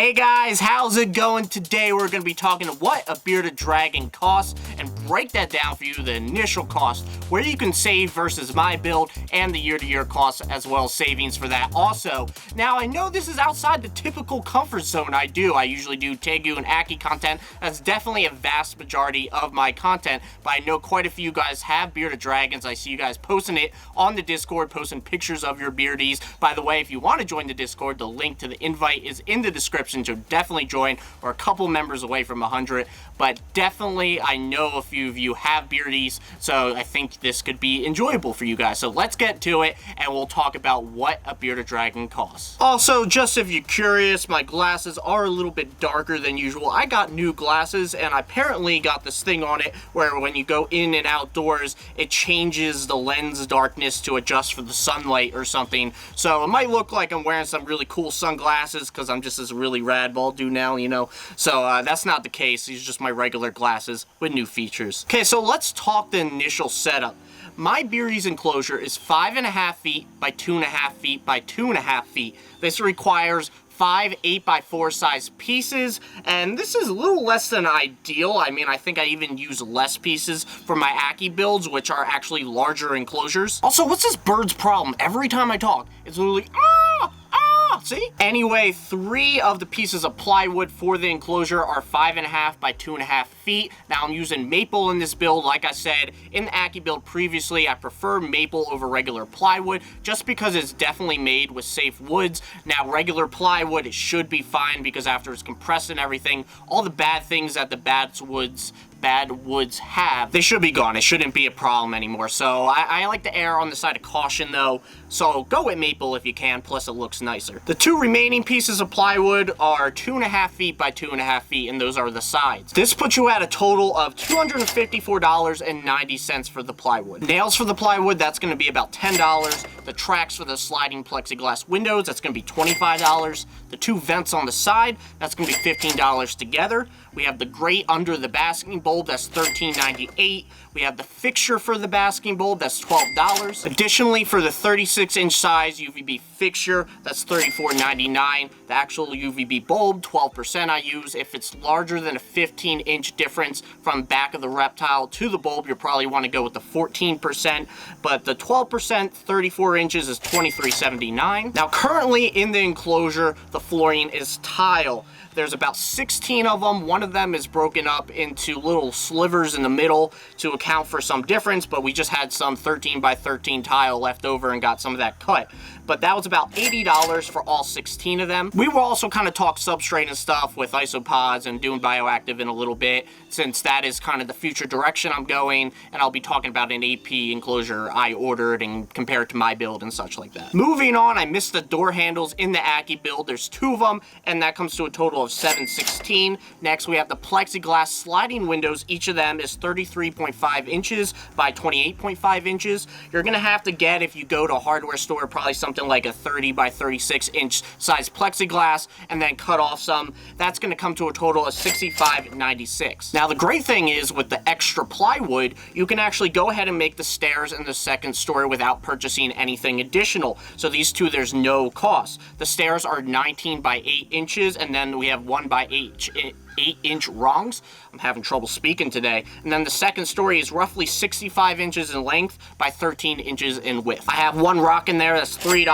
Hey guys, how's it going? Today we're going to be talking what a bearded dragon costs and break that down for you, the initial cost, where you can save versus my build, and the year-to-year costs as well as savings for that also. Now I know this is outside the typical comfort zone I do. I usually do Tegu and Ackie content. That's definitely a vast majority of my content, but I know quite a few of you guys have bearded dragons. I see you guys posting it on the Discord, posting pictures of your beardies. By the way, if you want to join the Discord, the link to the invite is in the description. So definitely join. We're a couple members away from 100, but definitely I know a few of you have beardies, so I think this could be enjoyable for you guys. So let's get to it, and we'll talk about what a bearded dragon costs. Also, just if you're curious, my glasses are a little bit darker than usual. I got new glasses, and I apparently got this thing on it where when you go in and outdoors, it changes the lens darkness to adjust for the sunlight or something. So it might look like I'm wearing some really cool sunglasses because I'm just this really rad ball dude now, you know. So that's not the case. These are just my regular glasses with new features. Okay, so let's talk the initial setup. My beardie's enclosure is 5.5 feet by 2.5 feet by 2.5 feet. This requires 5 8x4 size pieces, and this is a little less than ideal. I mean, I think I even use less pieces for my Ackie builds, which are actually larger enclosures. Also, what's this bird's problem? Every time I talk, it's literally, see? Anyway, 3 of the pieces of plywood for the enclosure are 5.5 by 2.5 feet. Now, I'm using maple in this build. Like I said, in the Ackie build previously, I prefer maple over regular plywood just because it's definitely made with safe woods. Now, regular plywood, it should be fine because after it's compressed and everything, all the bad things that the bad woods have, they should be gone. It shouldn't be a problem anymore. So I like to err on the side of caution though. So go with maple if you can, plus it looks nicer. The 2 remaining pieces of plywood are 2.5 feet by 2.5 feet, and those are the sides. This puts you at a total of $254.90 for the plywood. Nails for the plywood, that's going to be about $10. The tracks for the sliding plexiglass windows, that's going to be $25. The 2 vents on the side, that's going to be $15 together. We have the grate under the basking bulb, that's $13.98. We have the fixture for the basking bulb, that's $12. Additionally, for the 36-inch size UVB fixture, that's $34.99. The actual UVB bulb, 12% I use. If it's larger than a 15-inch difference from back of the Reptile to the bulb, you'll probably want to go with the 14%, but the 12%, 34 inches is $23.79. Now, currently in the enclosure, the flooring is tile. There's about 16 of them. One of them is broken up into little slivers in the middle to account for some difference, but we just had some 13 by 13 tile left over and got some of that cut. But that was about $80 for all 16 of them. We will also kind of talk substrate and stuff with isopods and doing bioactive in a little bit, since that is kind of the future direction I'm going, and I'll be talking about an AP enclosure I ordered and compare it to my build and such like that. Moving on, I missed the door handles in the Ackie build. There's 2 of them, and that comes to a total of $716. Next, we have the plexiglass sliding windows. Each of them is 33.5 inches by 28.5 inches. You're gonna have to get, if you go to a hardware store, probably something like a 30 by 36 inch size plexiglass and then cut off some. That's going to come to a total of $65.96. Now, the great thing is with the extra plywood, you can actually go ahead and make the stairs in the second story without purchasing anything additional. So these 2, there's no cost. The stairs are 19 by 8 inches, and then we have 1 by 8-inch rungs. I'm having trouble speaking today. And then the second story is roughly 65 inches in length by 13 inches in width. I have 1 rock in there, that's $3.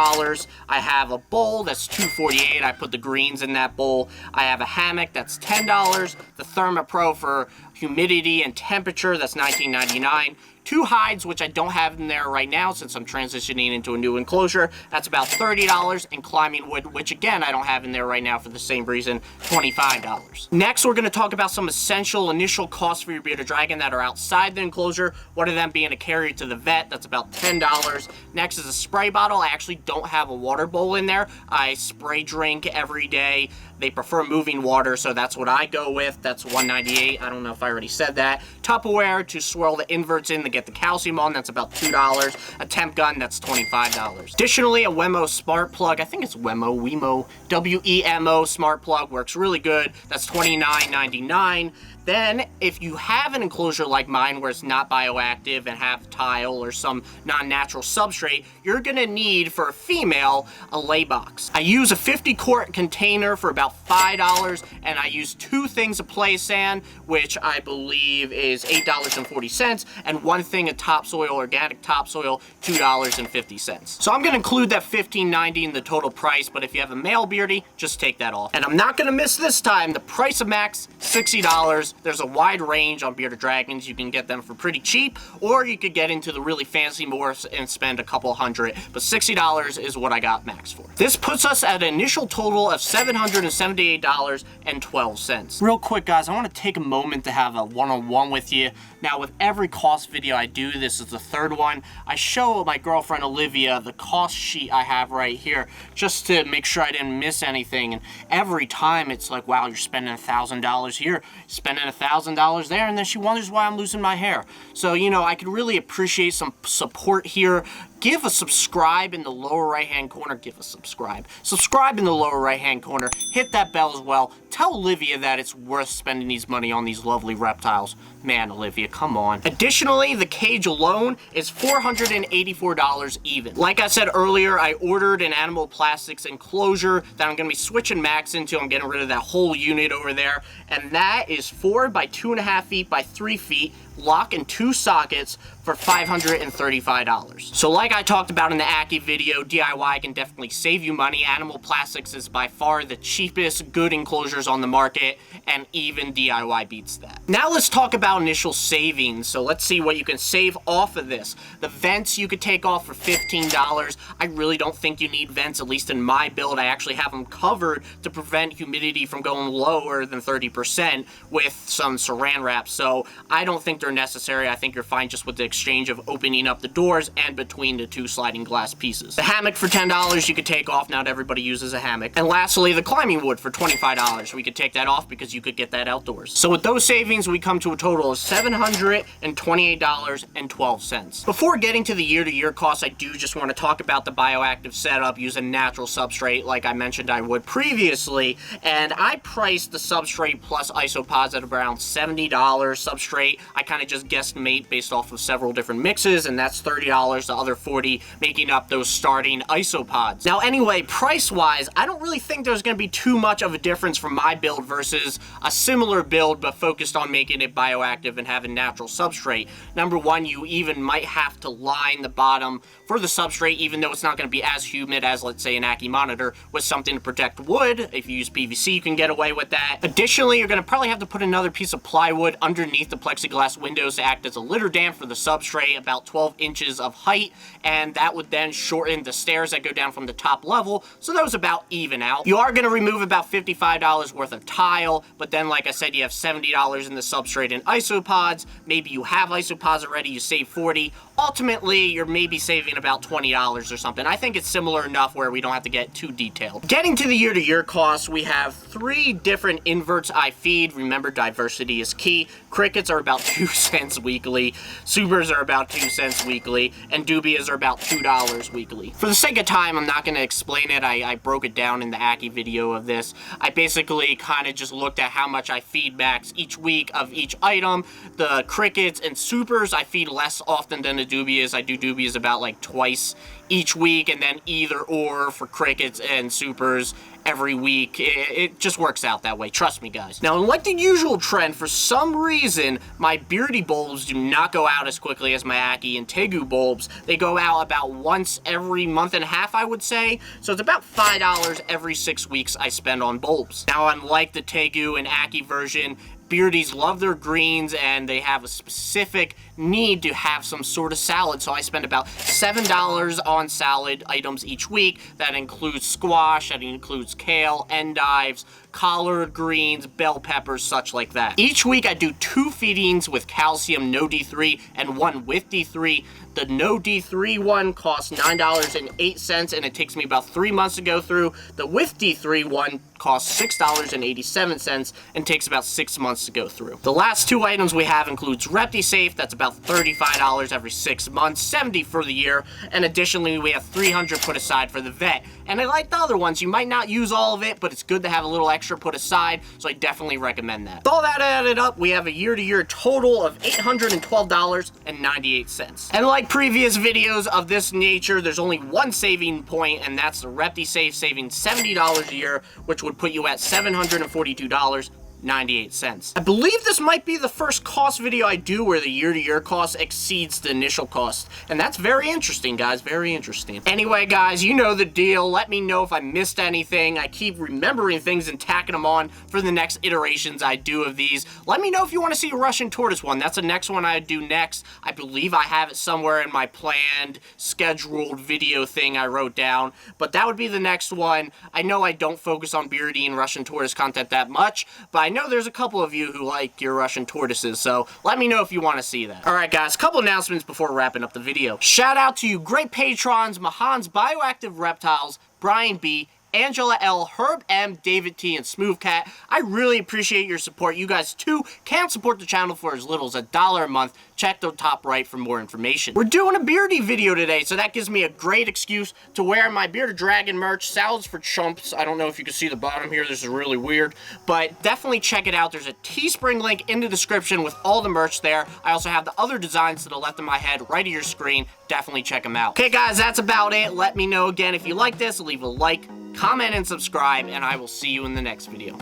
I have a bowl, that's $2.48. I put the greens in that bowl. I have a hammock, that's $10. The ThermaPro for humidity and temperature, that's $19.99. 2 hides, which I don't have in there right now since I'm transitioning into a new enclosure. That's about $30. And climbing wood, which again, I don't have in there right now for the same reason, $25. Next, we're going to talk about some essential initial costs for your bearded dragon that are outside the enclosure. One of them being a carrier to the vet, that's about $10. Next is a spray bottle. I actually don't have a water bowl in there. I spray drink every day. They prefer moving water, so that's what I go with. That's $198. I don't know if I already said that. Tupperware to swirl the inverts in the get the calcium on, that's about $2. A temp gun, that's $25. Additionally, a Wemo smart plug, I think it's Wemo, W-E-M-O smart plug, works really good. That's $29.99. Then, if you have an enclosure like mine where it's not bioactive and have tile or some non-natural substrate, you're gonna need, for a female, a lay box. I use a 50-quart container for about $5, and I use 2 things of play sand, which I believe is $8.40, and 1 thing of topsoil, organic topsoil, $2.50. So I'm gonna include that $15.90 in the total price, but if you have a male beardy, just take that off. And I'm not gonna miss this time, the price of Max, $60. There's a wide range on bearded dragons. You can get them for pretty cheap, or you could get into the really fancy morphs and spend a couple hundred, but $60 is what I got Max for. This puts us at an initial total of $778.12. Real quick, guys, I want to take a moment to have a one-on-one with you. Now, with every cost video I do, this is the 3rd one, I show my girlfriend Olivia the cost sheet I have right here, just to make sure I didn't miss anything, and every time it's like, wow, you're spending $1,000 here, spending $1,000 there, and then she wonders why I'm losing my hair. So, you know, I could really appreciate some support here. Give a subscribe in the lower right-hand corner. Give a subscribe. Subscribe in the lower right-hand corner. Hit that bell as well. Tell Olivia that it's worth spending these money on these lovely reptiles. Man, Olivia, come on. Additionally, the cage alone is $484 even. Like I said earlier, I ordered an animal plastics enclosure that I'm going to be switching Max into. I'm getting rid of that whole unit over there. And that is 4 by 2.5 feet by 3 feet. Lock and 2 sockets for $535. So like I talked about in the Ackie video, DIY can definitely save you money. Animal plastics is by far the cheapest good enclosures on the market, and even DIY beats that. Now let's talk about initial savings. So let's see what you can save off of this. The vents you could take off for $15. I really don't think you need vents, at least in my build. I actually have them covered to prevent humidity from going lower than 30% with some saran wrap. So I don't think they're necessary. I think you're fine just with the exchange of opening up the doors and between the 2 sliding glass pieces. The hammock for $10 you could take off. Not everybody uses a hammock. And lastly, the climbing wood for $25. We could take that off because you could get that outdoors. So with those savings, we come to a total of $728.12. Before getting to the year-to-year costs, I do just want to talk about the bioactive setup using natural substrate like I mentioned I would previously. And I priced the substrate plus isopods at around $70 substrate. I kind of just guesstimate based off of several different mixes, and that's $30, the other $40 making up those starting isopods. Now anyway, price-wise, I don't really think there's going to be too much of a difference from my build versus a similar build but focused on making it bioactive and having natural substrate. Number one, you even might have to line the bottom for the substrate, even though it's not going to be as humid as, let's say, an Ackie monitor, with something to protect wood. If you use PVC, you can get away with that. Additionally, you're going to probably have to put another piece of plywood underneath the plexiglass windows to act as a litter dam for the substrate, about 12 inches of height, and that would then shorten the stairs that go down from the top level, so those about even out. You are going to remove about $55 worth of tile, but then like I said, you have $70 in the substrate and isopods. Maybe you have isopods already, you save $40. Ultimately, you're maybe saving about $20 or something. I think it's similar enough where we don't have to get too detailed. Getting to the year-to-year costs, we have 3 different inverts I feed. Remember, diversity is key. Crickets are about 2 cents weekly, supers are about 2 cents weekly, and dubias are about $2 weekly. For the sake of time, I'm not going to explain it. I broke it down in the Ackie video of this. I basically kind of just looked at how much I feed Max each week of each item. The crickets and supers I feed less often than the dubias. I do dubias about like twice each week, and then either or for crickets and supers every week. It just works out that way, trust me guys. Now, unlike the usual trend, for some reason my beardy bulbs do not go out as quickly as my Ackie and Tegu bulbs. They go out about once every month and a half, I would say, so it's about $5 every 6 weeks I spend on bulbs. Now, unlike the Tegu and Ackie version, beardies love their greens and they have a specific need to have some sort of salad, so I spend about $7 on salad items each week. That includes squash, that includes kale, endives, collard greens, bell peppers, such like that. Each week I do 2 feedings with calcium, no D3, and 1 with D3. The no D3 one costs $9.08, and it takes me about 3 months to go through. The with D3 one costs $6.87 and takes about 6 months to go through. The last two items we have includes ReptiSafe, that's about $35 every 6 months, $70 for the year, and additionally we have $300 put aside for the vet. And I like the other ones, you might not use all of it, but it's good to have a little extra put aside, so I definitely recommend that. With all that added up, we have a year-to-year total of $812.98. And like previous videos of this nature, there's only one saving point, and that's the ReptiSafe saving $70 a year, which would put you at $742.98. I believe this might be the first cost video I do where the year-to-year cost exceeds the initial cost. And that's very interesting, guys. Very interesting. Anyway, guys, you know the deal. Let me know if I missed anything. I keep remembering things and tacking them on for the next iterations I do of these. Let me know if you want to see a Russian Tortoise one. That's the next one I do next. I believe I have it somewhere in my planned, scheduled video thing I wrote down. But that would be the next one. I know I don't focus on beardy and Russian Tortoise content that much, but I know there's a couple of you who like your Russian tortoises, so let me know if you want to see that. Alright guys, a couple announcements before wrapping up the video. Shout out to you great patrons, Mahan's Bioactive Reptiles, Brian B., Angela L., Herb M., David T., and Smooth Cat. I really appreciate your support. You guys, too, can support the channel for as little as $1 a month. Check the top right for more information. We're doing a beardy video today, so that gives me a great excuse to wear my Bearded Dragon merch. Salads for Chumps. I don't know if you can see the bottom here. This is really weird, but definitely check it out. There's a Teespring link in the description with all the merch there. I also have the other designs to the left of my head right of your screen. Definitely check them out. Okay, guys, that's about it. Let me know again if you like this. Leave a like, comment, and subscribe, and I will see you in the next video.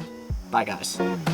Bye, guys.